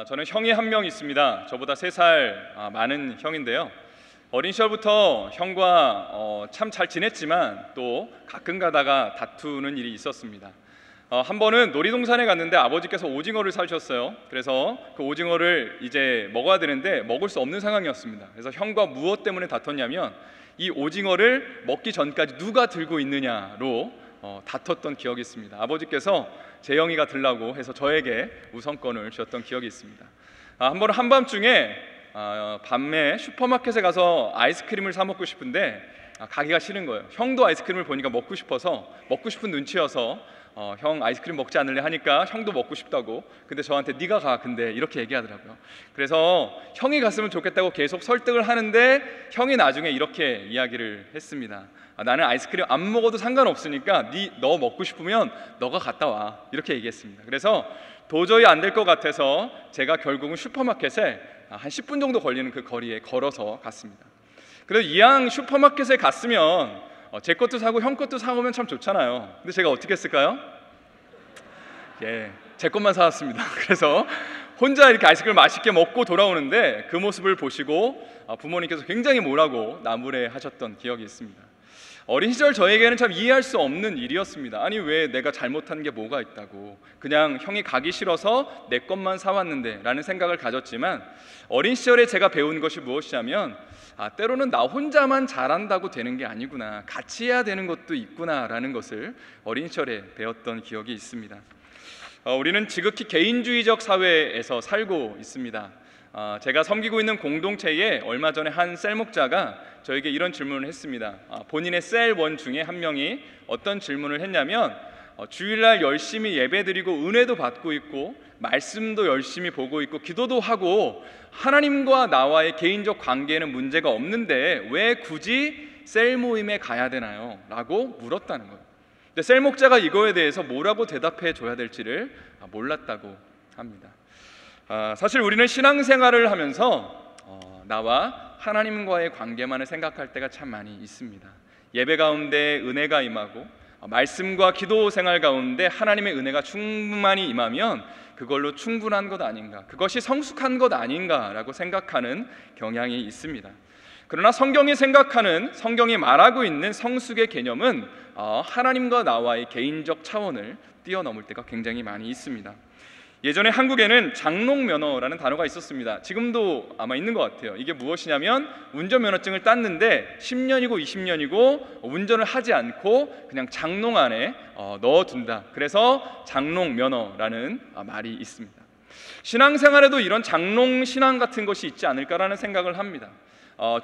저는 형이 한 명 있습니다. 저보다 3살 많은 형인데요. 어린 시절부터 형과 참 잘 지냈지만 또 가끔 가다가 다투는 일이 있었습니다. 한 번은 놀이동산에 갔는데 아버지께서 오징어를 사주셨어요. 그래서 그 오징어를 이제 먹어야 되는데 먹을 수 없는 상황이었습니다. 그래서 형과 무엇 때문에 다퉜냐면 이 오징어를 먹기 전까지 누가 들고 있느냐로 다퉜던 기억이 있습니다. 아버지께서 재영이가 들라고 해서 저에게 우선권을 주셨던 기억이 있습니다. 한 번은 한밤중에 밤에 슈퍼마켓에 가서 아이스크림을 사 먹고 싶은데 가기가 싫은 거예요. 형도 아이스크림을 보니까 먹고 싶어서, 먹고 싶은 눈치여서 형 아이스크림 먹지 않을래 하니까 형도 먹고 싶다고. 근데 저한테 네가 가, 근데 이렇게 얘기하더라고요. 그래서 형이 갔으면 좋겠다고 계속 설득을 하는데 형이 나중에 이렇게 이야기를 했습니다. 나는 아이스크림 안 먹어도 상관없으니까 너 먹고 싶으면 너가 갔다 와, 이렇게 얘기했습니다. 그래서 도저히 안 될 것 같아서 제가 결국은 슈퍼마켓에 한 10분 정도 걸리는 그 거리에 걸어서 갔습니다. 그래서 이왕 슈퍼마켓에 갔으면 제 것도 사고 형 것도 사오면 참 좋잖아요. 근데 제가 어떻게 했을까요? 제 것만 사왔습니다. 그래서 혼자 이렇게 아이스크림을 맛있게 먹고 돌아오는데 그 모습을 보시고 부모님께서 굉장히 뭐라고 나무래하셨던 기억이 있습니다. 어린 시절 저에게는 참 이해할 수 없는 일이었습니다. 아니, 왜 내가 잘못한 게 뭐가 있다고, 그냥 형이 가기 싫어서 내 것만 사왔는데 라는 생각을 가졌지만, 어린 시절에 제가 배운 것이 무엇이냐면 때로는 나 혼자만 잘한다고 되는 게 아니구나, 같이 해야 되는 것도 있구나 라는 것을 어린 시절에 배웠던 기억이 있습니다. 우리는 지극히 개인주의적 사회에서 살고 있습니다. 제가 섬기고 있는 공동체에 얼마 전에 한 셀 목자가 저에게 이런 질문을 했습니다. 본인의 셀원 중에 한 명이 어떤 질문을 했냐면, 주일날 열심히 예배드리고 은혜도 받고 있고 말씀도 열심히 보고 있고 기도도 하고 하나님과 나와의 개인적 관계에는 문제가 없는데 왜 굳이 셀 모임에 가야 되나요? 라고 물었다는 거예요. 근데 셀 목자가 이거에 대해서 뭐라고 대답해 줘야 될지를 몰랐다고 합니다. 사실 우리는 신앙생활을 하면서 나와 하나님과의 관계만을 생각할 때가 참 많이 있습니다. 예배 가운데 은혜가 임하고 말씀과 기도 생활 가운데 하나님의 은혜가 충만히 임하면 그걸로 충분한 것 아닌가, 그것이 성숙한 것 아닌가라고 생각하는 경향이 있습니다. 그러나 성경이 생각하는, 성경이 말하고 있는 성숙의 개념은 하나님과 나와의 개인적 차원을 뛰어넘을 때가 굉장히 많이 있습니다. 예전에 한국에는 장롱면허라는 단어가 있었습니다. 지금도 아마 있는 것 같아요. 이게 무엇이냐면 운전면허증을 땄는데 10년이고 20년이고 운전을 하지 않고 그냥 장롱 안에 넣어둔다. 그래서 장롱면허라는 말이 있습니다. 신앙생활에도 이런 장롱 신앙 같은 것이 있지 않을까라는 생각을 합니다.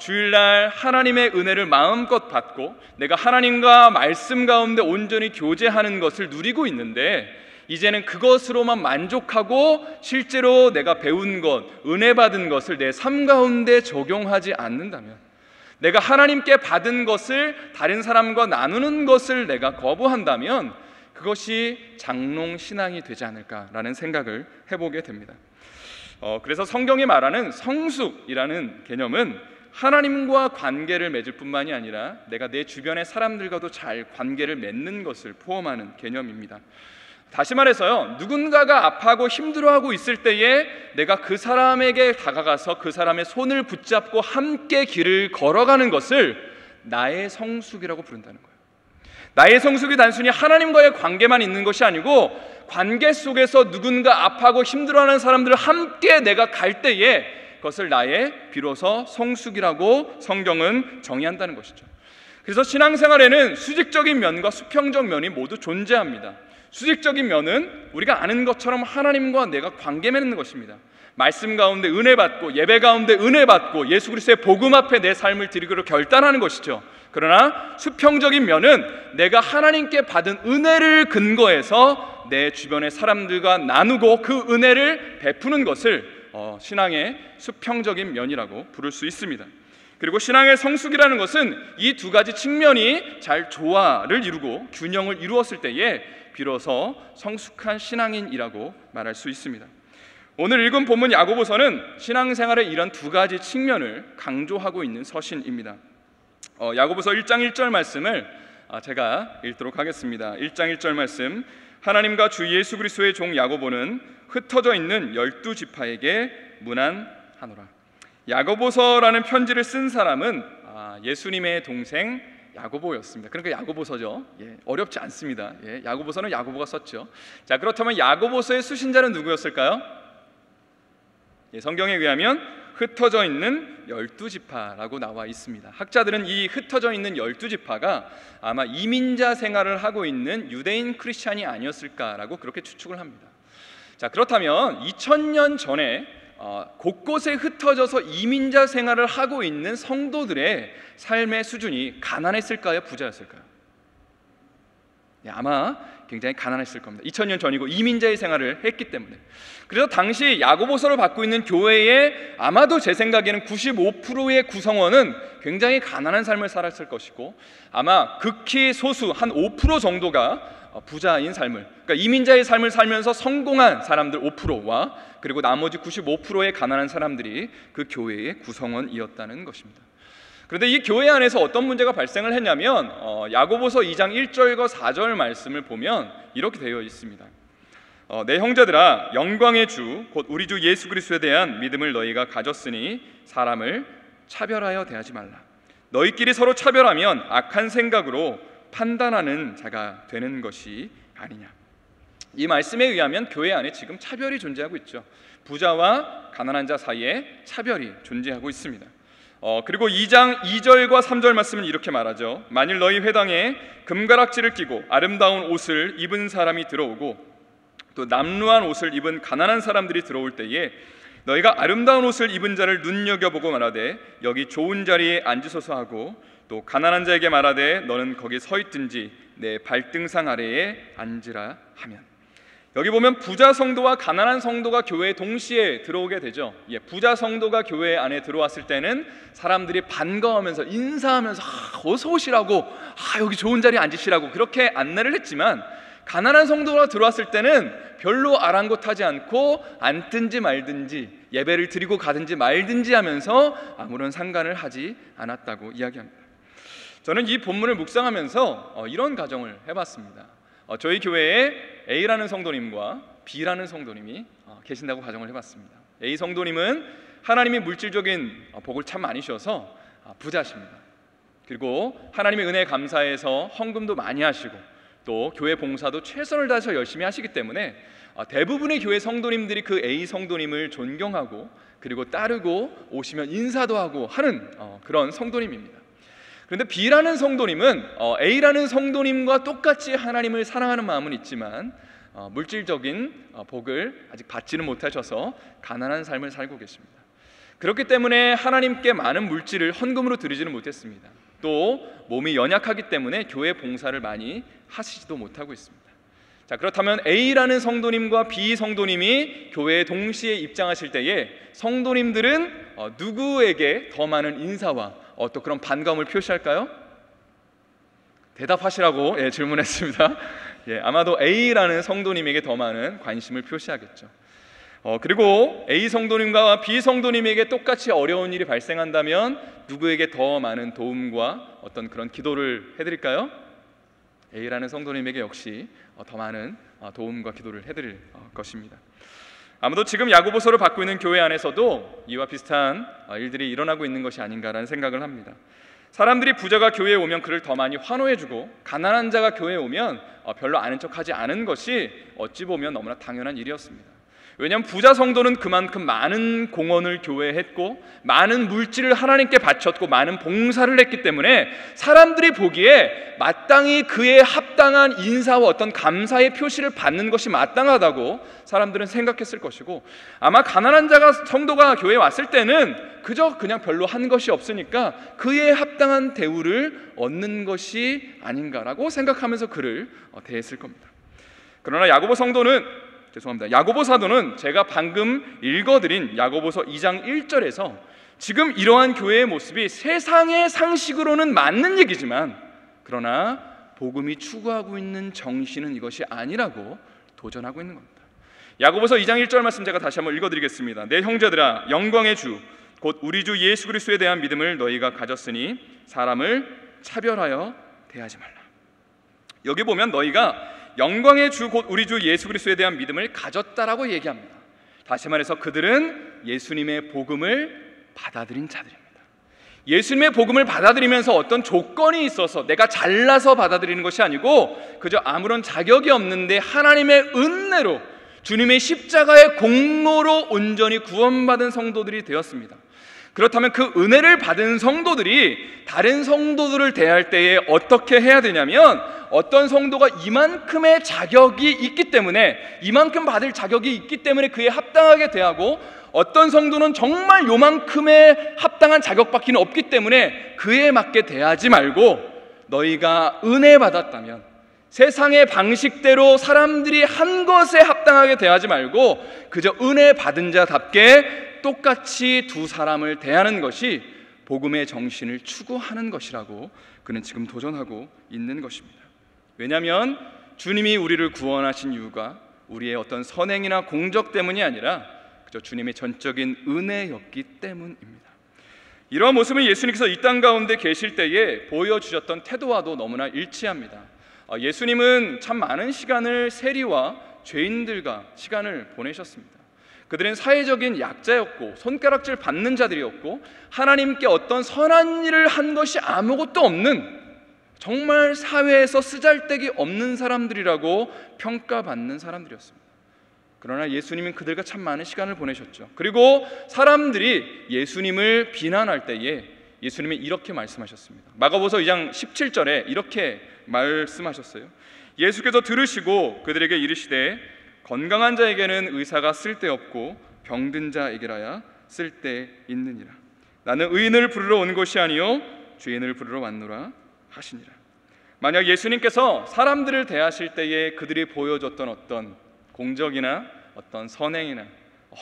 주일날 하나님의 은혜를 마음껏 받고 내가 하나님과 말씀 가운데 온전히 교제하는 것을 누리고 있는데, 이제는 그것으로만 만족하고 실제로 내가 배운 것, 은혜 받은 것을 내 삶 가운데 적용하지 않는다면, 내가 하나님께 받은 것을 다른 사람과 나누는 것을 내가 거부한다면 그것이 장롱 신앙이 되지 않을까라는 생각을 해보게 됩니다. 그래서 성경이 말하는 성숙이라는 개념은 하나님과 관계를 맺을 뿐만이 아니라 내가 내 주변의 사람들과도 잘 관계를 맺는 것을 포함하는 개념입니다. 다시 말해서요, 누군가가 아파하고 힘들어하고 있을 때에 내가 그 사람에게 다가가서 그 사람의 손을 붙잡고 함께 길을 걸어가는 것을 나의 성숙이라고 부른다는 거예요. 나의 성숙이 단순히 하나님과의 관계만 있는 것이 아니고 관계 속에서 누군가 아파하고 힘들어하는 사람들을 함께 내가 갈 때에 그것을 나의 비로소 성숙이라고 성경은 정의한다는 것이죠. 그래서 신앙생활에는 수직적인 면과 수평적 면이 모두 존재합니다. 수직적인 면은 우리가 아는 것처럼 하나님과 내가 관계 맺는 것입니다. 말씀 가운데 은혜 받고 예배 가운데 은혜 받고 예수 그리스도의 복음 앞에 내 삶을 드리기로 결단하는 것이죠. 그러나 수평적인 면은 내가 하나님께 받은 은혜를 근거해서 내 주변의 사람들과 나누고 그 은혜를 베푸는 것을 신앙의 수평적인 면이라고 부를 수 있습니다. 그리고 신앙의 성숙이라는 것은 이 두 가지 측면이 잘 조화를 이루고 균형을 이루었을 때에 비로소 성숙한 신앙인이라고 말할 수 있습니다. 오늘 읽은 본문 야고보서는 신앙생활의 이런 두 가지 측면을 강조하고 있는 서신입니다. 야고보서 1장 1절 말씀을 제가 읽도록 하겠습니다. 1장 1절 말씀, 하나님과 주 예수 그리스도의 종 야고보는 흩어져 있는 12지파에게 문안하노라. 야고보서라는 편지를 쓴 사람은 예수님의 동생 야고보였습니다. 그러니까 야고보서죠. 어렵지 않습니다. 야고보서는 야고보가 썼죠. 자, 그렇다면 야고보서의 수신자는 누구였을까요? 성경에 의하면 흩어져 있는 12지파라고 나와 있습니다. 학자들은 이 흩어져 있는 12지파가 아마 이민자 생활을 하고 있는 유대인 크리스찬이 아니었을까라고 그렇게 추측을 합니다. 자, 그렇다면 2000년 전에 곳곳에 흩어져서 이민자 생활을 하고 있는 성도들의 삶의 수준이 가난했을까요? 부자였을까요? 아마 굉장히 가난했을 겁니다. 2000년 전이고 이민자의 생활을 했기 때문에. 그래서 당시 야고보서를 받고 있는 교회의 아마도 제 생각에는 95%의 구성원은 굉장히 가난한 삶을 살았을 것이고, 아마 극히 소수 한 5% 정도가 부자인 삶을, 그러니까 이민자의 삶을 살면서 성공한 사람들 5%와 그리고 나머지 95%의 가난한 사람들이 그 교회의 구성원이었다는 것입니다. 그런데 이 교회 안에서 어떤 문제가 발생을 했냐면 야고보서 2장 1절과 4절 말씀을 보면 이렇게 되어 있습니다. 내 형제들아, 영광의 주 곧 우리 주 예수 그리스도에 대한 믿음을 너희가 가졌으니 사람을 차별하여 대하지 말라. 너희끼리 서로 차별하면 악한 생각으로 판단하는 자가 되는 것이 아니냐. 이 말씀에 의하면 교회 안에 지금 차별이 존재하고 있죠. 부자와 가난한 자 사이에 차별이 존재하고 있습니다. 그리고 2장 2절과 3절 말씀은 이렇게 말하죠. 만일 너희 회당에 금가락지를 끼고 아름다운 옷을 입은 사람이 들어오고 또 남루한 옷을 입은 가난한 사람들이 들어올 때에 너희가 아름다운 옷을 입은 자를 눈여겨보고 말하되 여기 좋은 자리에 앉으소서 하고 또 가난한 자에게 말하되 너는 거기 서 있든지 내 발등상 아래에 앉으라 하면, 여기 보면 부자 성도와 가난한 성도가 교회에 동시에 들어오게 되죠. 부자 성도가 교회 안에 들어왔을 때는 사람들이 반가워하면서 인사하면서 어서 오시라고, 여기 좋은 자리에 앉으시라고 그렇게 안내를 했지만, 가난한 성도가 들어왔을 때는 별로 아랑곳하지 않고 앉든지 말든지 예배를 드리고 가든지 말든지 하면서 아무런 상관을 하지 않았다고 이야기합니다. 저는 이 본문을 묵상하면서 이런 가정을 해봤습니다. 저희 교회에 A라는 성도님과 B라는 성도님이 계신다고 가정을 해봤습니다. A 성도님은 하나님이 물질적인 복을 참 많이 주셔서 부자십니다. 그리고 하나님의 은혜에 감사해서 헌금도 많이 하시고 또 교회 봉사도 최선을 다해서 열심히 하시기 때문에 대부분의 교회 성도님들이 그 A 성도님을 존경하고 그리고 따르고 오시면 인사도 하고 하는 그런 성도님입니다. 그런데 B라는 성도님은 A라는 성도님과 똑같이 하나님을 사랑하는 마음은 있지만 물질적인 복을 아직 받지는 못하셔서 가난한 삶을 살고 계십니다. 그렇기 때문에 하나님께 많은 물질을 헌금으로 드리지는 못했습니다. 또 몸이 연약하기 때문에 교회 봉사를 많이 하시지도 못하고 있습니다. 자, 그렇다면 A라는 성도님과 B 성도님이 교회에 동시에 입장하실 때에 성도님들은 누구에게 더 많은 인사와 또 그런 반가움을 표시할까요? 대답하시라고 질문했습니다. 아마도 A라는 성도님에게 더 많은 관심을 표시하겠죠. 그리고 A 성도님과 B 성도님에게 똑같이 어려운 일이 발생한다면 누구에게 더 많은 도움과 어떤 그런 기도를 해드릴까요? A라는 성도님에게 역시 더 많은 도움과 기도를 해드릴 것입니다. 아무도 지금 야고보서를 받고 있는 교회 안에서도 이와 비슷한 일들이 일어나고 있는 것이 아닌가라는 생각을 합니다. 사람들이 부자가 교회에 오면 그를 더 많이 환호해주고 가난한 자가 교회에 오면 별로 아는 척하지 않은 것이 어찌 보면 너무나 당연한 일이었습니다. 왜냐하면 부자 성도는 그만큼 많은 공헌을 교회에 했고 많은 물질을 하나님께 바쳤고 많은 봉사를 했기 때문에 사람들이 보기에 마땅히 그에 합당한 인사와 어떤 감사의 표시를 받는 것이 마땅하다고 사람들은 생각했을 것이고, 아마 가난한 자가 성도가 교회에 왔을 때는 그냥 별로 한 것이 없으니까 그에 합당한 대우를 얻는 것이 아닌가라고 생각하면서 그를 대했을 겁니다. 그러나 야고보 사도는 제가 방금 읽어드린 야고보서 2장 1절에서 지금 이러한 교회의 모습이 세상의 상식으로는 맞는 얘기지만 그러나 복음이 추구하고 있는 정신은 이것이 아니라고 도전하고 있는 겁니다. 야고보서 2장 1절 말씀 제가 다시 한번 읽어드리겠습니다. 내 형제들아, 영광의 주 곧 우리 주 예수 그리스도에 대한 믿음을 너희가 가졌으니 사람을 차별하여 대하지 말라. 여기 보면 너희가 영광의 주 곧 우리 주 예수 그리스도에 대한 믿음을 가졌다라고 얘기합니다. 다시 말해서 그들은 예수님의 복음을 받아들인 자들입니다. 예수님의 복음을 받아들이면서 어떤 조건이 있어서 내가 잘나서 받아들이는 것이 아니고 그저 아무런 자격이 없는데 하나님의 은혜로 주님의 십자가의 공로로 온전히 구원받은 성도들이 되었습니다. 그렇다면 그 은혜를 받은 성도들이 다른 성도들을 대할 때에 어떻게 해야 되냐면, 어떤 성도가 이만큼의 자격이 있기 때문에, 이만큼 받을 자격이 있기 때문에 그에 합당하게 대하고, 어떤 성도는 정말 요만큼의 합당한 자격밖에 없기 때문에 그에 맞게 대하지 말고, 너희가 은혜 받았다면 세상의 방식대로 사람들이 한 것에 합당하게 대하지 말고 그저 은혜 받은 자답게 똑같이 두 사람을 대하는 것이 복음의 정신을 추구하는 것이라고 그는 지금 도전하고 있는 것입니다. 왜냐하면 주님이 우리를 구원하신 이유가 우리의 어떤 선행이나 공적 때문이 아니라 그저 주님의 전적인 은혜였기 때문입니다. 이러한 모습은 예수님께서 이 땅 가운데 계실 때에 보여주셨던 태도와도 너무나 일치합니다. 예수님은 참 많은 시간을 세리와 죄인들과 시간을 보내셨습니다. 그들은 사회적인 약자였고 손가락질 받는 자들이었고 하나님께 어떤 선한 일을 한 것이 아무것도 없는, 정말 사회에서 쓰잘데기 없는 사람들이라고 평가받는 사람들이었습니다. 그러나 예수님은 그들과 참 많은 시간을 보내셨죠. 그리고 사람들이 예수님을 비난할 때에 예수님이 이렇게 말씀하셨습니다. 마가복음 2장 17절에 이렇게 말씀하셨어요. 예수께서 들으시고 그들에게 이르시되 건강한 자에게는 의사가 쓸데없고 병든 자에게라야 쓸데있느니라. 나는 의인을 부르러 온 것이 아니요 죄인을 부르러 왔노라 하시니라. 만약 예수님께서 사람들을 대하실 때에 그들이 보여줬던 어떤 공적이나 어떤 선행이나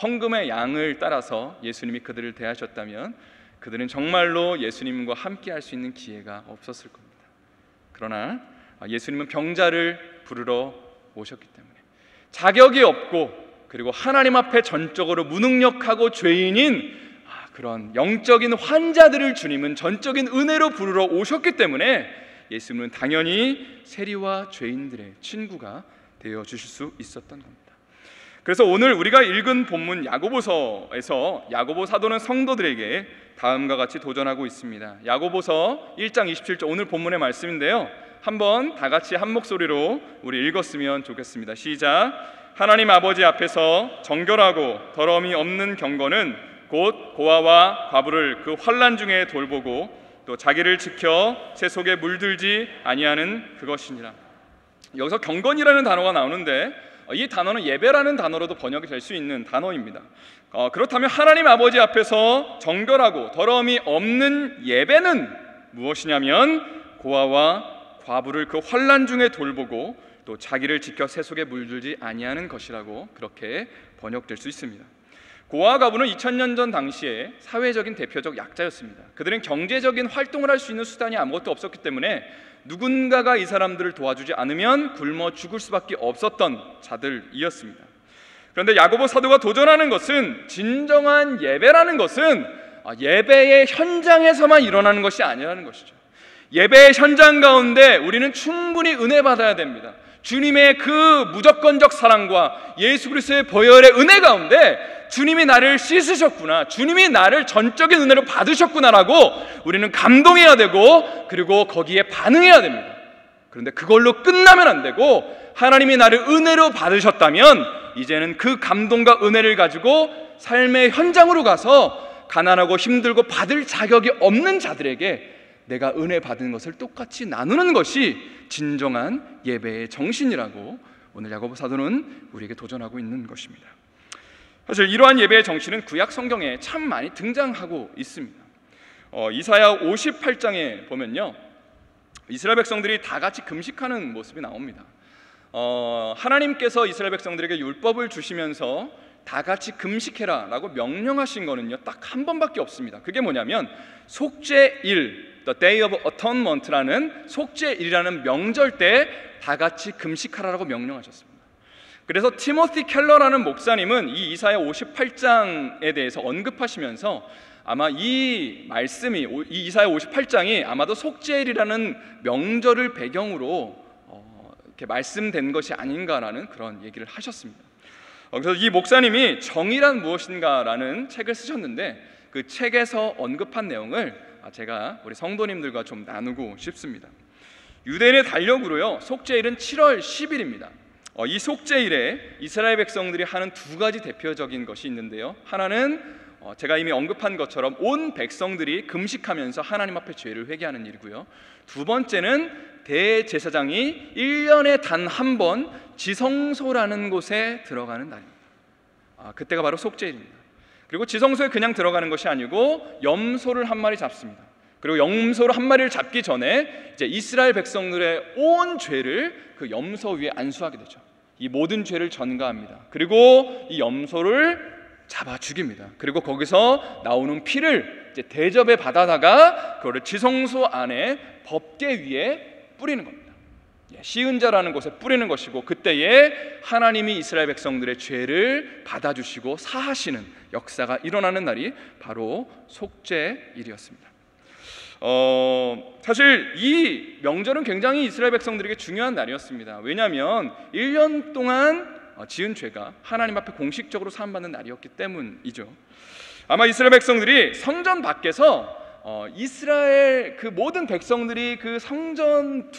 헌금의 양을 따라서 예수님이 그들을 대하셨다면 그들은 정말로 예수님과 함께 할 수 있는 기회가 없었을 겁니다. 그러나 예수님은 병자를 부르러 오셨기 때문에 자격이 없고 그리고 하나님 앞에 전적으로 무능력하고 죄인인 그런 영적인 환자들을 주님은 전적인 은혜로 부르러 오셨기 때문에 예수님은 당연히 세리와 죄인들의 친구가 되어 주실 수 있었던 겁니다. 그래서 오늘 우리가 읽은 본문 야고보서에서 야고보 사도는 성도들에게 다음과 같이 도전하고 있습니다. 야고보서 1장 27절 오늘 본문의 말씀인데요, 한번 다 같이 한 목소리로 우리 읽었으면 좋겠습니다. 시작. 하나님 아버지 앞에서 정결하고 더러움이 없는 경건은 곧 고아와 과부를 그 환난 중에 돌보고 또 자기를 지켜 새 속에 물들지 아니하는 그것이니라. 여기서 경건이라는 단어가 나오는데 이 단어는 예배라는 단어로도 번역이 될 수 있는 단어입니다. 그렇다면 하나님 아버지 앞에서 정결하고 더러움이 없는 예배는 무엇이냐면 고아와 과부를 그 환난 중에 돌보고 또 자기를 지켜 새 속에 물들지 아니하는 것이라고 그렇게 번역될 수 있습니다. 고아와 과부는 2000년 전 당시에 사회적인 대표적 약자였습니다. 그들은 경제적인 활동을 할 수 있는 수단이 아무것도 없었기 때문에 누군가가 이 사람들을 도와주지 않으면 굶어 죽을 수밖에 없었던 자들이었습니다. 그런데 야고보 사도가 도전하는 것은 진정한 예배라는 것은 예배의 현장에서만 일어나는 것이 아니라는 것이죠. 예배의 현장 가운데 우리는 충분히 은혜 받아야 됩니다. 주님의 그 무조건적 사랑과 예수 그리스도의 보혈의 은혜 가운데 주님이 나를 씻으셨구나, 주님이 나를 전적인 은혜로 받으셨구나라고 우리는 감동해야 되고 그리고 거기에 반응해야 됩니다. 그런데 그걸로 끝나면 안 되고 하나님이 나를 은혜로 받으셨다면 이제는 그 감동과 은혜를 가지고 삶의 현장으로 가서 가난하고 힘들고 받을 자격이 없는 자들에게 내가 은혜 받은 것을 똑같이 나누는 것이 진정한 예배의 정신이라고 오늘 야고보 사도는 우리에게 도전하고 있는 것입니다. 사실 이러한 예배의 정신은 구약 성경에 참 많이 등장하고 있습니다. 이사야 58장에 보면요, 이스라엘 백성들이 다 같이 금식하는 모습이 나옵니다. 하나님께서 이스라엘 백성들에게 율법을 주시면서 다 같이 금식해라 라고 명령하신 거는요 딱 한 번밖에 없습니다. 그게 뭐냐면 속죄일, The Day of Atonement라는 속죄일이라는 명절 때 다 같이 금식하라라고 명령하셨습니다. 그래서 티모시 켈러라는 목사님은 이 이사야 58장에 대해서 언급하시면서 아마 이 말씀이, 이 이사야 58장이 아마도 속죄일이라는 명절을 배경으로 이렇게 말씀된 것이 아닌가라는 그런 얘기를 하셨습니다. 그래서 이 목사님이 정의란 무엇인가라는 책을 쓰셨는데 그 책에서 언급한 내용을 제가 우리 성도님들과 좀 나누고 싶습니다. 유대인의 달력으로요, 속죄일은 7월 10일입니다. 이 속죄일에 이스라엘 백성들이 하는 두 가지 대표적인 것이 있는데요. 하나는 제가 이미 언급한 것처럼 온 백성들이 금식하면서 하나님 앞에 죄를 회개하는 일이고요. 두 번째는 대제사장이 1년에 단 한 번 지성소라는 곳에 들어가는 날입니다. 그때가 바로 속죄일입니다. 그리고 지성소에 그냥 들어가는 것이 아니고 염소를 한 마리 잡습니다. 그리고 염소를 한 마리를 잡기 전에 이제 이스라엘 백성들의 온 죄를 그 염소 위에 안수하게 되죠. 이 모든 죄를 전가합니다. 그리고 이 염소를 잡아 죽입니다. 그리고 거기서 나오는 피를 이제 대접에 받아다가 그거를 지성소 안에 법궤 위에 뿌리는 겁니다. 시은자라는 곳에 뿌리는 것이고, 그때에 하나님이 이스라엘 백성들의 죄를 받아주시고 사하시는 역사가 일어나는 날이 바로 속죄일이었습니다. 사실 이 명절은 굉장히 이스라엘 백성들에게 중요한 날이었습니다. 왜냐하면 1년 동안 지은 죄가 하나님 앞에 공식적으로 사함받는 날이었기 때문이죠. 아마 이스라엘 백성들이 성전 밖에서 이스라엘 그 모든 백성들이 그 성전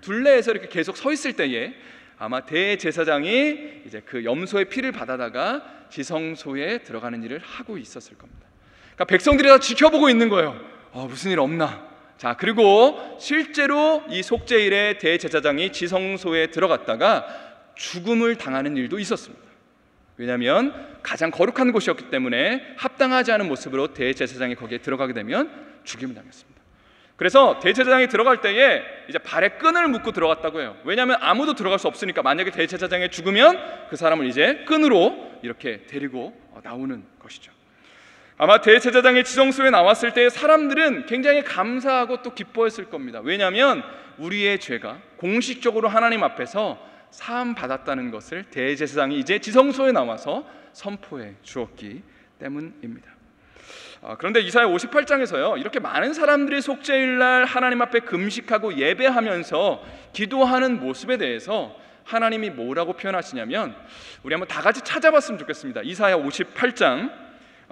둘레에서 이렇게 계속 서 있을 때에 아마 대제사장이 이제 그 염소의 피를 받아다가 지성소에 들어가는 일을 하고 있었을 겁니다. 그러니까 백성들이 다 지켜보고 있는 거예요. 무슨 일 없나? 자, 그리고 실제로 이 속죄일에 대제사장이 지성소에 들어갔다가 죽음을 당하는 일도 있었습니다. 왜냐하면 가장 거룩한 곳이었기 때문에 합당하지 않은 모습으로 대제사장이 거기에 들어가게 되면 죽임을 당했습니다. 그래서 대제사장이 들어갈 때에 이제 발에 끈을 묶고 들어갔다고 해요. 왜냐하면 아무도 들어갈 수 없으니까 만약에 대제사장이 죽으면 그 사람을 이제 끈으로 이렇게 데리고 나오는 것이죠. 아마 대제사장이 지성소에 나왔을 때 사람들은 굉장히 감사하고 또 기뻐했을 겁니다. 왜냐하면 우리의 죄가 공식적으로 하나님 앞에서 사함 받았다는 것을 대제사장이 이제 지성소에 나와서 선포해 주었기 때문입니다. 그런데 이사야 58장에서요, 이렇게 많은 사람들이 속죄일날 하나님 앞에 금식하고 예배하면서 기도하는 모습에 대해서 하나님이 뭐라고 표현하시냐면, 우리 한번 다 같이 찾아봤으면 좋겠습니다. 이사야 58장,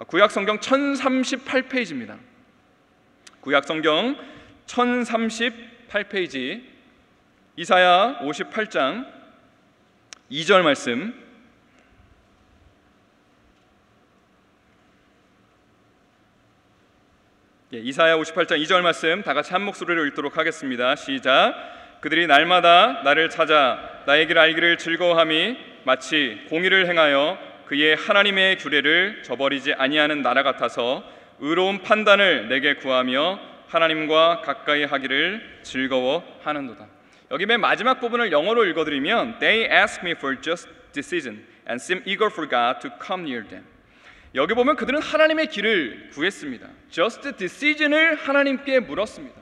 구약성경 1038페이지입니다. 구약성경 1038페이지, 이사야 58장 2절 말씀. 이사야 58장 2절 말씀 다 같이 한 목소리로 읽도록 하겠습니다. 시작. 그들이 날마다 나를 찾아 나의 길 알기를 즐거워함이 마치 공의를 행하여 그의 하나님의 규례를 저버리지 아니하는 나라 같아서 의로운 판단을 내게 구하며 하나님과 가까이 하기를 즐거워하는도다. 여기 맨 마지막 부분을 영어로 읽어드리면 They ask me for just decision and seem eager for God to come near them. 여기 보면 그들은 하나님의 길을 구했습니다. Just decision을 하나님께 물었습니다.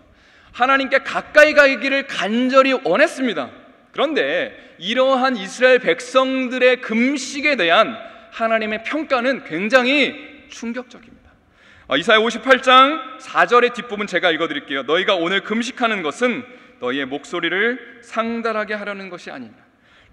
하나님께 가까이 가기를 간절히 원했습니다. 그런데 이러한 이스라엘 백성들의 금식에 대한 하나님의 평가는 굉장히 충격적입니다. 이사야 58장 4절의 뒷부분 제가 읽어드릴게요. 너희가 오늘 금식하는 것은 너희의 목소리를 상달하게 하려는 것이 아니냐.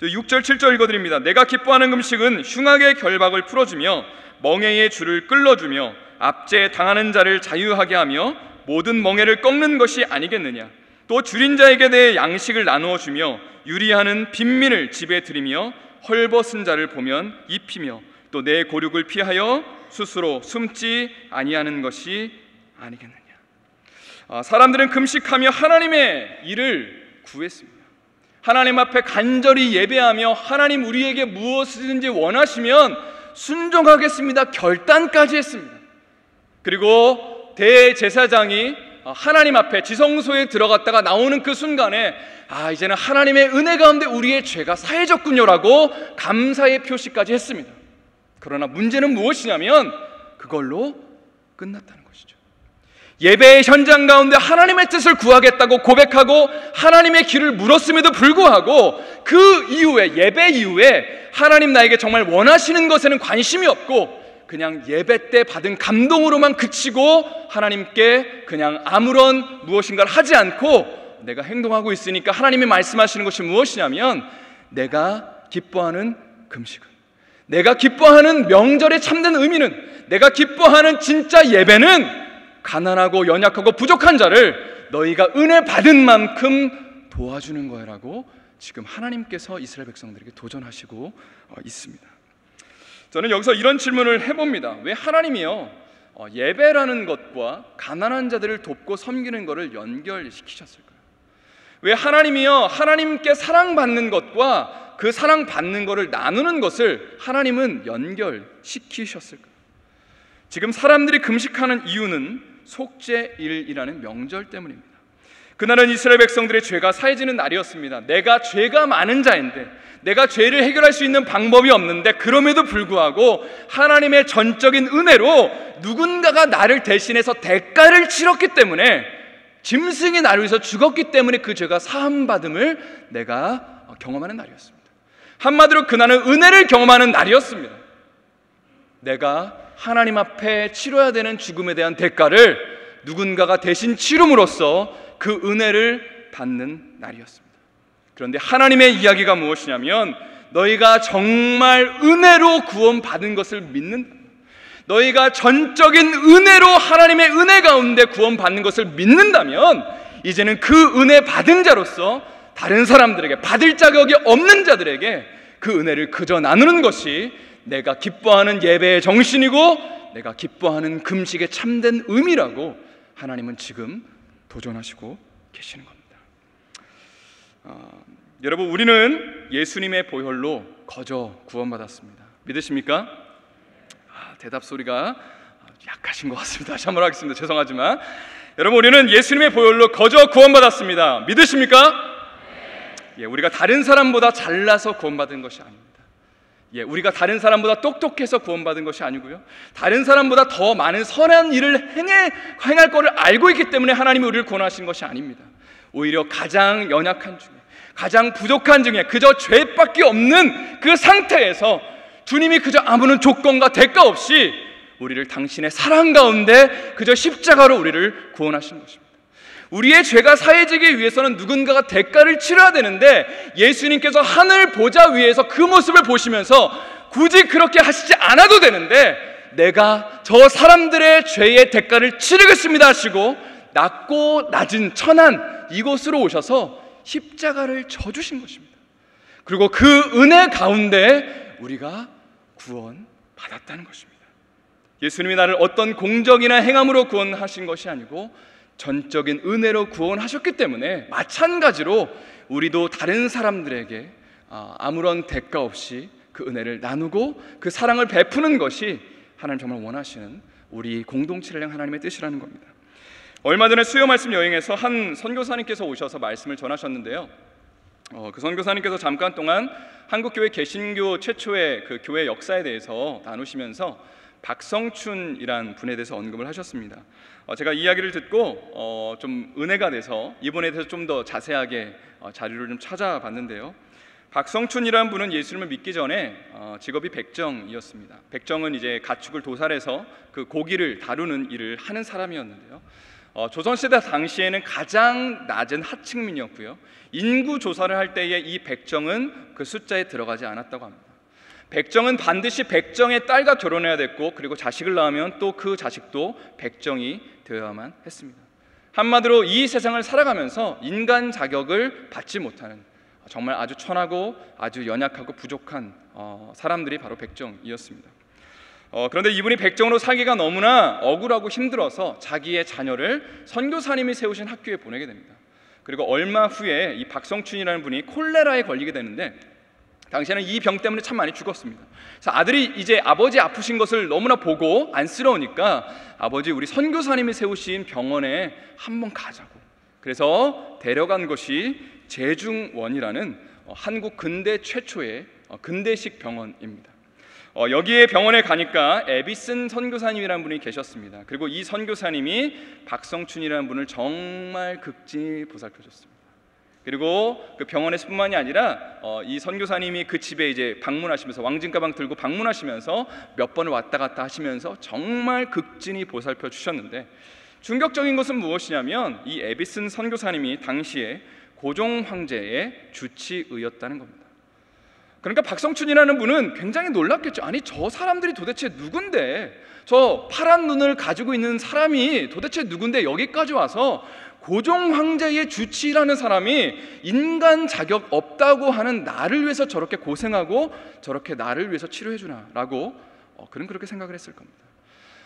6절 7절 읽어드립니다. 내가 기뻐하는 금식은 흉악의 결박을 풀어주며 멍에의 줄을 끌어주며 압제 당하는 자를 자유하게 하며 모든 멍에를 꺾는 것이 아니겠느냐. 또 줄인 자에게 대해 양식을 나누어 주며 유리하는 빈민을 집에 들이며 헐벗은 자를 보면 입히며 또 내 고륙을 피하여 스스로 숨지 아니하는 것이 아니겠느냐. 사람들은 금식하며 하나님의 일을 구했습니다. 하나님 앞에 간절히 예배하며 하나님 우리에게 무엇이든지 원하시면 순종하겠습니다 결단까지 했습니다. 그리고 대제사장이 하나님 앞에 지성소에 들어갔다가 나오는 그 순간에 이제는 하나님의 은혜 가운데 우리의 죄가 사해졌군요라고 감사의 표시까지 했습니다. 그러나 문제는 무엇이냐면 그걸로 끝났다는 것이죠. 예배의 현장 가운데 하나님의 뜻을 구하겠다고 고백하고 하나님의 길을 물었음에도 불구하고 그 이후에, 예배 이후에 하나님 나에게 정말 원하시는 것에는 관심이 없고 그냥 예배 때 받은 감동으로만 그치고 하나님께 그냥 아무런 무엇인가를 하지 않고 내가 행동하고 있으니까 하나님이 말씀하시는 것이 무엇이냐면, 내가 기뻐하는 금식은, 내가 기뻐하는 명절의 참된 의미는, 내가 기뻐하는 진짜 예배는 가난하고 연약하고 부족한 자를 너희가 은혜 받은 만큼 도와주는 거라고 지금 하나님께서 이스라엘 백성들에게 도전하시고 있습니다. 저는 여기서 이런 질문을 해봅니다. 왜 하나님이요 예배라는 것과 가난한 자들을 돕고 섬기는 것을 연결시키셨을까요? 왜 하나님이요 하나님께 사랑받는 것과 그 사랑받는 것을 나누는 것을 하나님은 연결시키셨을까요? 지금 사람들이 금식하는 이유는 속죄일이라는 명절 때문입니다. 그날은 이스라엘 백성들의 죄가 사해지는 날이었습니다. 내가 죄가 많은 자인데, 내가 죄를 해결할 수 있는 방법이 없는데, 그럼에도 불구하고 하나님의 전적인 은혜로 누군가가 나를 대신해서 대가를 치렀기 때문에, 짐승이 나를 위해서 죽었기 때문에 그 죄가 사함받음을 내가 경험하는 날이었습니다. 한마디로 그날은 은혜를 경험하는 날이었습니다. 내가 하나님 앞에 치러야 되는 죽음에 대한 대가를 누군가가 대신 치름으로써 그 은혜를 받는 날이었습니다. 그런데 하나님의 이야기가 무엇이냐면, 너희가 정말 은혜로 구원받은 것을 믿는다, 너희가 전적인 은혜로 하나님의 은혜 가운데 구원받는 것을 믿는다면, 이제는 그 은혜 받은 자로서 다른 사람들에게, 받을 자격이 없는 자들에게 그 은혜를 그저 나누는 것이 내가 기뻐하는 예배의 정신이고 내가 기뻐하는 금식의 참된 의미라고 하나님은 지금 도전하시고 계시는 겁니다. 여러분, 우리는 예수님의 보혈로 거저 구원받았습니다. 믿으십니까? 대답 소리가 약하신 것 같습니다. 다시 한번 하겠습니다. 죄송하지만 여러분, 우리는 예수님의 보혈로 거저 구원받았습니다. 믿으십니까? 예, 우리가 다른 사람보다 잘나서 구원받은 것이 아닙니다. 예, 우리가 다른 사람보다 똑똑해서 구원받은 것이 아니고요, 다른 사람보다 더 많은 선한 일을 행할 것을 알고 있기 때문에 하나님이 우리를 구원하신 것이 아닙니다. 오히려 가장 연약한 중에, 가장 부족한 중에, 그저 죄밖에 없는 그 상태에서 주님이 그저 아무런 조건과 대가 없이 우리를 당신의 사랑 가운데 그저 십자가로 우리를 구원하신 것입니다. 우리의 죄가 사해지기 위해서는 누군가가 대가를 치러야 되는데, 예수님께서 하늘 보좌 위에서 그 모습을 보시면서 굳이 그렇게 하시지 않아도 되는데, 내가 저 사람들의 죄의 대가를 치르겠습니다 하시고 낮고 낮은 천한 이곳으로 오셔서 십자가를 져주신 것입니다. 그리고 그 은혜 가운데 우리가 구원받았다는 것입니다. 예수님이 나를 어떤 공적이나 행함으로 구원하신 것이 아니고 전적인 은혜로 구원하셨기 때문에, 마찬가지로 우리도 다른 사람들에게 아무런 대가 없이 그 은혜를 나누고 그 사랑을 베푸는 것이 하나님 정말 원하시는 우리 공동체를 향한 하나님의 뜻이라는 겁니다. 얼마 전에 수요 말씀 여행에서 한 선교사님께서 오셔서 말씀을 전하셨는데요, 그 선교사님께서 잠깐 동안 한국교회 개신교 최초의 그 교회 역사에 대해서 나누시면서 박성춘이란 분에 대해서 언급을 하셨습니다. 제가 이야기를 듣고 좀 은혜가 돼서 이분에 대해서 좀 더 자세하게 자료를 좀 찾아봤는데요, 박성춘이란 분은 예수님을 믿기 전에 직업이 백정이었습니다. 백정은 이제 가축을 도살해서 그 고기를 다루는 일을 하는 사람이었는데요, 조선시대 당시에는 가장 낮은 하층민이었고요, 인구 조사를 할 때에 이 백정은 그 숫자에 들어가지 않았다고 합니다. 백정은 반드시 백정의 딸과 결혼해야 됐고, 그리고 자식을 낳으면 또 그 자식도 백정이 되어야만 했습니다. 한마디로 이 세상을 살아가면서 인간 자격을 받지 못하는 정말 아주 천하고 아주 연약하고 부족한 사람들이 바로 백정이었습니다. 그런데 이분이 백정으로 살기가 너무나 억울하고 힘들어서 자기의 자녀를 선교사님이 세우신 학교에 보내게 됩니다. 그리고 얼마 후에 이 박성춘이라는 분이 콜레라에 걸리게 되는데, 당시에는 이 병 때문에 참 많이 죽었습니다. 그래서 아들이 이제 아버지 아프신 것을 너무나 보고 안쓰러우니까, 아버지 우리 선교사님이 세우신 병원에 한번 가자고, 그래서 데려간 것이 제중원이라는 한국 근대 최초의 근대식 병원입니다. 여기에 병원에 가니까 에비슨 선교사님이라는 분이 계셨습니다. 그리고 이 선교사님이 박성춘이라는 분을 정말 극진히 보살펴줬습니다. 그리고 그 병원에서뿐만이 아니라 이 선교사님이 그 집에 이제 방문하시면서, 왕진 가방 들고 방문하시면서 몇 번을 왔다 갔다 하시면서 정말 극진히 보살펴 주셨는데, 충격적인 것은 무엇이냐면 이 에비슨 선교사님이 당시에 고종 황제의 주치의였다는 겁니다. 그러니까 박성춘이라는 분은 굉장히 놀랐겠죠. 아니, 저 사람들이 도대체 누군데, 저 파란 눈을 가지고 있는 사람이 도대체 누군데 여기까지 와서 고종 황제의 주치라는 사람이 인간 자격 없다고 하는 나를 위해서 저렇게 고생하고 저렇게 나를 위해서 치료해 주나라고 그는 그렇게 생각을 했을 겁니다.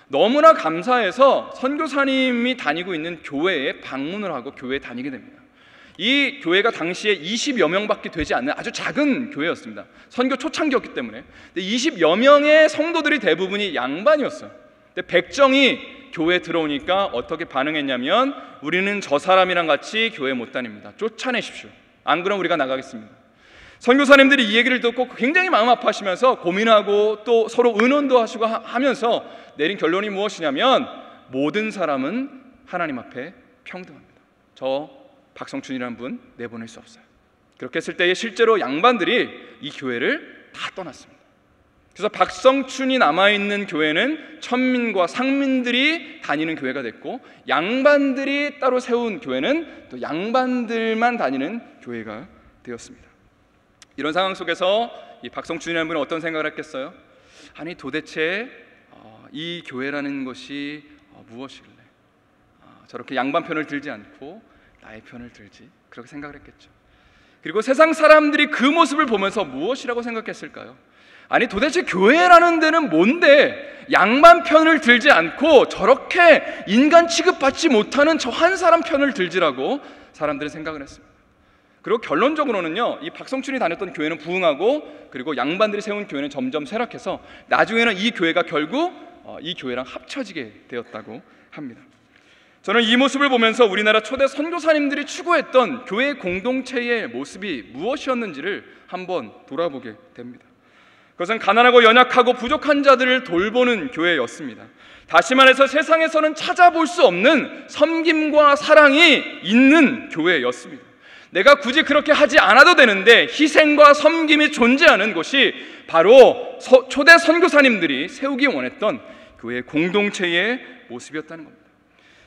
너무나 감사해서 선교사님이 다니고 있는 교회에 방문을 하고 교회에 다니게 됩니다. 이 교회가 당시에 20여 명밖에 되지 않는 아주 작은 교회였습니다. 선교 초창기였기 때문에. 20여 명의 성도들이 대부분이 양반이었어요. 근데 백정이 교회에 들어오니까 어떻게 반응했냐면, 우리는 저 사람이랑 같이 교회 못 다닙니다. 쫓아내십시오. 안 그러면 우리가 나가겠습니다. 선교사님들이 이 얘기를 듣고 굉장히 마음 아파하시면서 고민하고 또 서로 의논도 하시고 하면서 내린 결론이 무엇이냐면, 모든 사람은 하나님 앞에 평등합니다. 저 박성춘이라는 분 내보낼 수 없어요. 그렇게 했을 때에 실제로 양반들이 이 교회를 다 떠났습니다. 그래서 박성춘이 남아있는 교회는 천민과 상민들이 다니는 교회가 됐고, 양반들이 따로 세운 교회는 또 양반들만 다니는 교회가 되었습니다. 이런 상황 속에서 이 박성춘이라는 분은 어떤 생각을 했겠어요? 아니, 도대체 이 교회라는 것이 무엇이길래 저렇게 양반 편을 들지 않고 나의 편을 들지? 그렇게 생각을 했겠죠. 그리고 세상 사람들이 그 모습을 보면서 무엇이라고 생각했을까요? 아니, 도대체 교회라는 데는 뭔데 양반 편을 들지 않고 저렇게 인간 취급받지 못하는 저 한 사람 편을 들지라고 사람들은 생각을 했습니다. 그리고 결론적으로는요, 이 박성춘이 다녔던 교회는 부흥하고, 그리고 양반들이 세운 교회는 점점 쇠락해서 나중에는 이 교회가 결국 이 교회랑 합쳐지게 되었다고 합니다. 저는 이 모습을 보면서 우리나라 초대 선교사님들이 추구했던 교회 공동체의 모습이 무엇이었는지를 한번 돌아보게 됩니다. 그것은 가난하고 연약하고 부족한 자들을 돌보는 교회였습니다. 다시 말해서 세상에서는 찾아볼 수 없는 섬김과 사랑이 있는 교회였습니다. 내가 굳이 그렇게 하지 않아도 되는데 희생과 섬김이 존재하는 곳이 바로 초대 선교사님들이 세우기 원했던 교회 공동체의 모습이었다는 겁니다.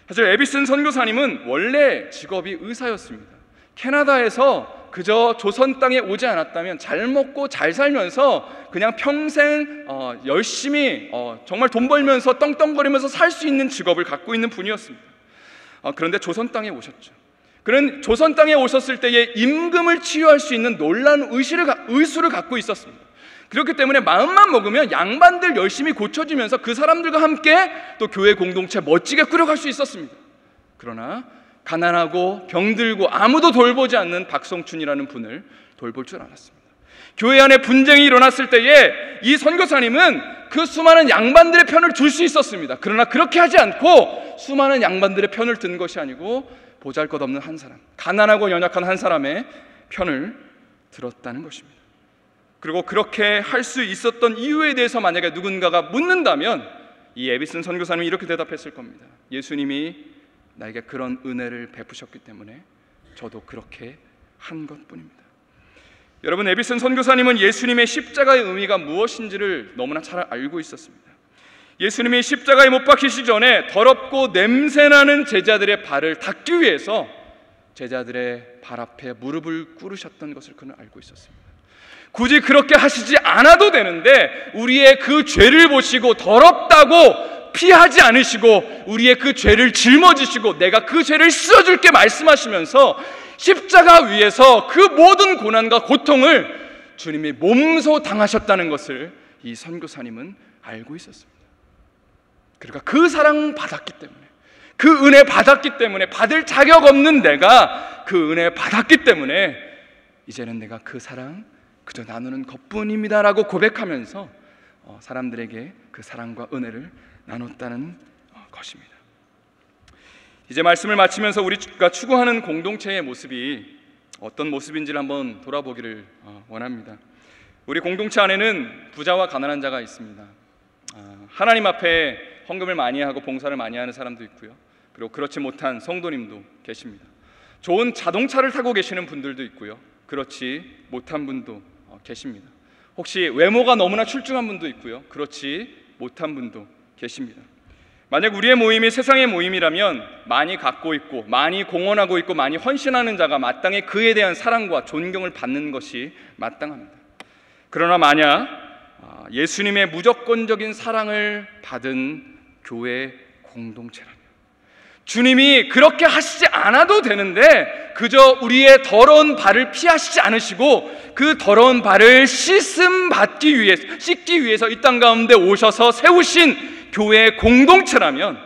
사실 에비슨 선교사님은 원래 직업이 의사였습니다. 캐나다에서 그저 조선 땅에 오지 않았다면 잘 먹고 잘 살면서 그냥 평생 열심히 정말 돈 벌면서 떵떵거리면서 살 수 있는 직업을 갖고 있는 분이었습니다. 그런데 조선 땅에 오셨죠. 그는 조선 땅에 오셨을 때에 임금을 치유할 수 있는 놀라운 의수를 갖고 있었습니다. 그렇기 때문에 마음만 먹으면 양반들 열심히 고쳐지면서 그 사람들과 함께 또 교회 공동체 멋지게 꾸려갈 수 있었습니다. 그러나 가난하고 병들고 아무도 돌보지 않는 박성춘이라는 분을 돌볼 줄 알았습니다. 교회 안에 분쟁이 일어났을 때에 이 선교사님은 그 수많은 양반들의 편을 들 수 있었습니다. 그러나 그렇게 하지 않고 수많은 양반들의 편을 든 것이 아니고 보잘것없는 한 사람, 가난하고 연약한 한 사람의 편을 들었다는 것입니다. 그리고 그렇게 할 수 있었던 이유에 대해서 만약에 누군가가 묻는다면 이 에비슨 선교사님이 이렇게 대답했을 겁니다. 예수님이 나에게 그런 은혜를 베푸셨기 때문에 저도 그렇게 한 것뿐입니다. 여러분, 에비슨 선교사님은 예수님의 십자가의 의미가 무엇인지를 너무나 잘 알고 있었습니다. 예수님이 십자가에 못 박히시기 전에 더럽고 냄새나는 제자들의 발을 닦기 위해서 제자들의 발 앞에 무릎을 꿇으셨던 것을 그는 알고 있었습니다. 굳이 그렇게 하시지 않아도 되는데 우리의 그 죄를 보시고 더럽다고 피하지 않으시고 우리의 그 죄를 짊어지시고 내가 그 죄를 씻어줄게 말씀하시면서 십자가 위에서 그 모든 고난과 고통을 주님이 몸소 당하셨다는 것을 이 선교사님은 알고 있었습니다. 그러니까 그 사랑 받았기 때문에, 그 은혜 받았기 때문에, 받을 자격 없는 내가 그 은혜 받았기 때문에 이제는 내가 그 사랑 그저 나누는 것뿐입니다라고 고백하면서 사람들에게 그 사랑과 은혜를 나눴다는 것입니다. 이제 말씀을 마치면서 우리가 추구하는 공동체의 모습이 어떤 모습인지를 한번 돌아보기를 원합니다. 우리 공동체 안에는 부자와 가난한 자가 있습니다. 하나님 앞에 헌금을 많이 하고 봉사를 많이 하는 사람도 있고요. 그리고 그렇지 못한 성도님도 계십니다. 좋은 자동차를 타고 계시는 분들도 있고요. 그렇지 못한 분도 계십니다. 혹시 외모가 너무나 출중한 분도 있고요. 그렇지 못한 분도 계십니다. 만약 우리의 모임이 세상의 모임이라면 많이 갖고 있고 많이 공헌하고 있고 많이 헌신하는 자가 마땅히 그에 대한 사랑과 존경을 받는 것이 마땅합니다. 그러나 만약 예수님의 무조건적인 사랑을 받은 교회 공동체라면, 주님이 그렇게 하시지 않아도 되는데 그저 우리의 더러운 발을 피하시지 않으시고 그 더러운 발을 씻기 위해서 이 땅 가운데 오셔서 세우신 교회 공동체라면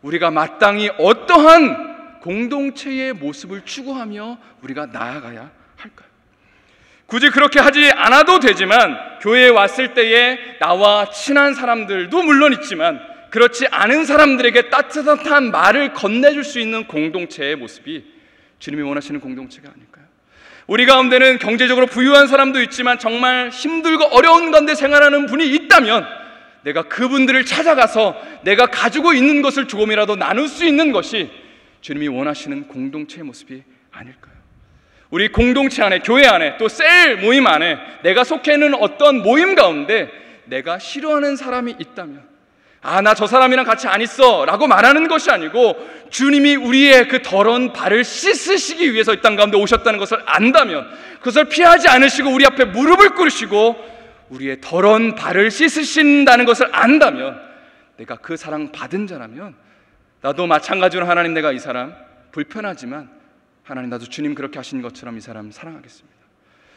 우리가 마땅히 어떠한 공동체의 모습을 추구하며 우리가 나아가야 할까요? 굳이 그렇게 하지 않아도 되지만 교회에 왔을 때에 나와 친한 사람들도 물론 있지만 그렇지 않은 사람들에게 따뜻한 말을 건네줄 수 있는 공동체의 모습이 주님이 원하시는 공동체가 아닐까요? 우리 가운데는 경제적으로 부유한 사람도 있지만 정말 힘들고 어려운 가운데 생활하는 분이 있다면 내가 그분들을 찾아가서 내가 가지고 있는 것을 조금이라도 나눌 수 있는 것이 주님이 원하시는 공동체의 모습이 아닐까요? 우리 공동체 안에, 교회 안에, 또 셀 모임 안에 내가 속해 있는 어떤 모임 가운데 내가 싫어하는 사람이 있다면 나 저 사람이랑 같이 안 있어 라고 말하는 것이 아니고 주님이 우리의 그 더러운 발을 씻으시기 위해서 이 땅 가운데 오셨다는 것을 안다면, 그것을 피하지 않으시고 우리 앞에 무릎을 꿇으시고 우리의 더러운 발을 씻으신다는 것을 안다면 내가 그 사랑 받은 자라면 나도 마찬가지로 하나님, 내가 이 사람 불편하지만 하나님, 나도 주님 그렇게 하신 것처럼 이 사람 사랑하겠습니다.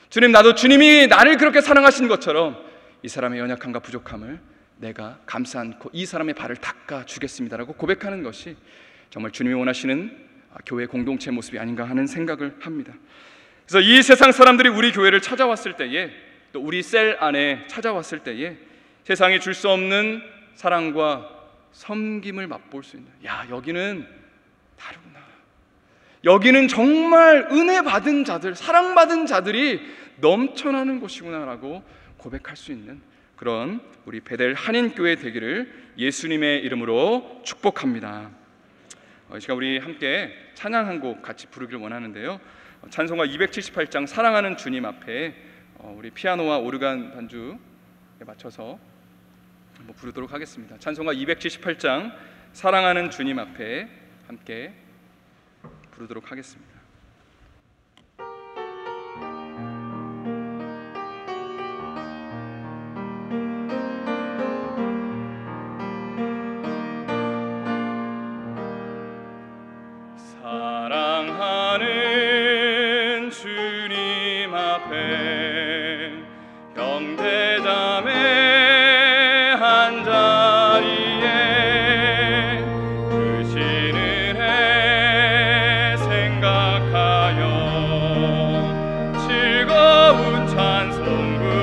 주님, 나도 주님이 나를 그렇게 사랑하신 것처럼 이 사람의 연약함과 부족함을 내가 감싸 안고 이 사람의 발을 닦아 주겠습니다라고 고백하는 것이 정말 주님이 원하시는 교회 공동체의 모습이 아닌가 하는 생각을 합니다. 그래서 이 세상 사람들이 우리 교회를 찾아왔을 때에, 또 우리 셀 안에 찾아왔을 때에 세상이 줄 수 없는 사랑과 섬김을 맛볼 수 있는, 여기는 다르구나, 여기는 정말 은혜 받은 자들, 사랑받은 자들이 넘쳐나는 곳이구나라고 고백할 수 있는 그런 우리 베델 한인교회 되기를 예수님의 이름으로 축복합니다. 이 시간 우리 함께 찬양 한 곡 같이 부르기를 원하는데요, 찬송가 278장 사랑하는 주님 앞에 우리 피아노와 오르간 반주에 맞춰서 한번 부르도록 하겠습니다. 찬송가 278장 사랑하는 주님 앞에 함께 부르도록 하겠습니다. 사랑하는 주님 앞에 형제자매 한자리에 주신 은혜 생각하여 즐거운 찬송 부르네.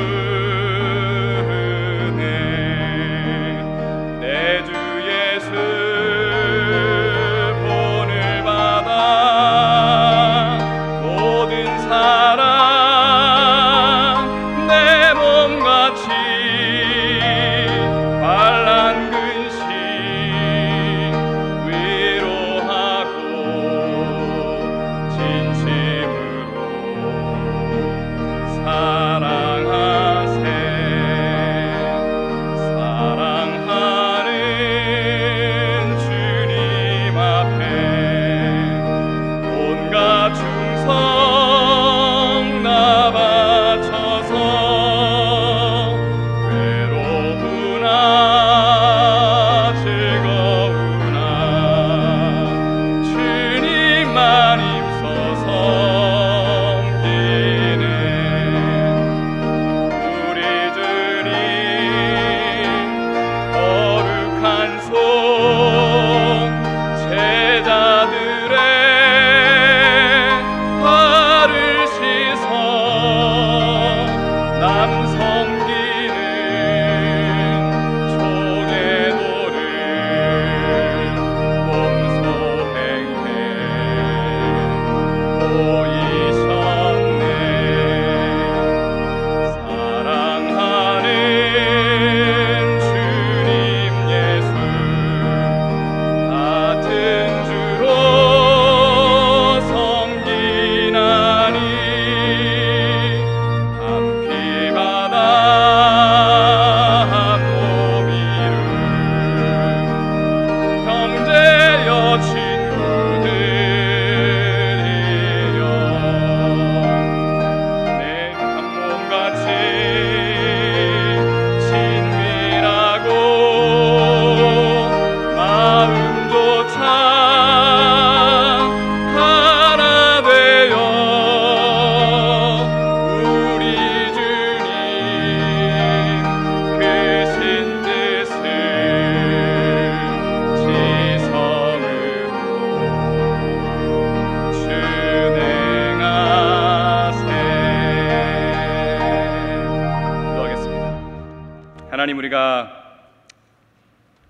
내 주 예수 사랑하는 주님 예수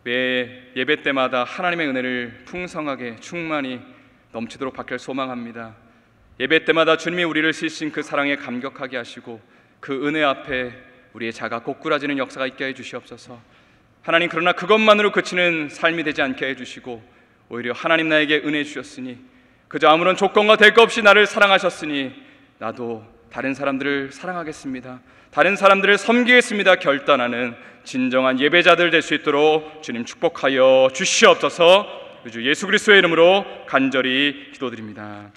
매 예배 때마다 하나님의 은혜를 풍성하게 충만히 넘치도록 받길 소망합니다. 예배 때마다 주님이 우리를 쓰신 그 사랑에 감격하게 하시고 그 은혜 앞에 우리의 자가 고꾸라지는 역사가 있게 해 주시옵소서. 하나님, 그러나 그것만으로 그치는 삶이 되지 않게 해주시고 오히려 하나님 나에게 은혜 주셨으니 그저 아무런 조건과 대가 없이 나를 사랑하셨으니 나도 다른 사람들을 사랑하겠습니다, 다른 사람들을 섬기겠습니다 결단하는 진정한 예배자들 될 수 있도록 주님 축복하여 주시옵소서. 주 예수 그리스도의 이름으로 간절히 기도드립니다.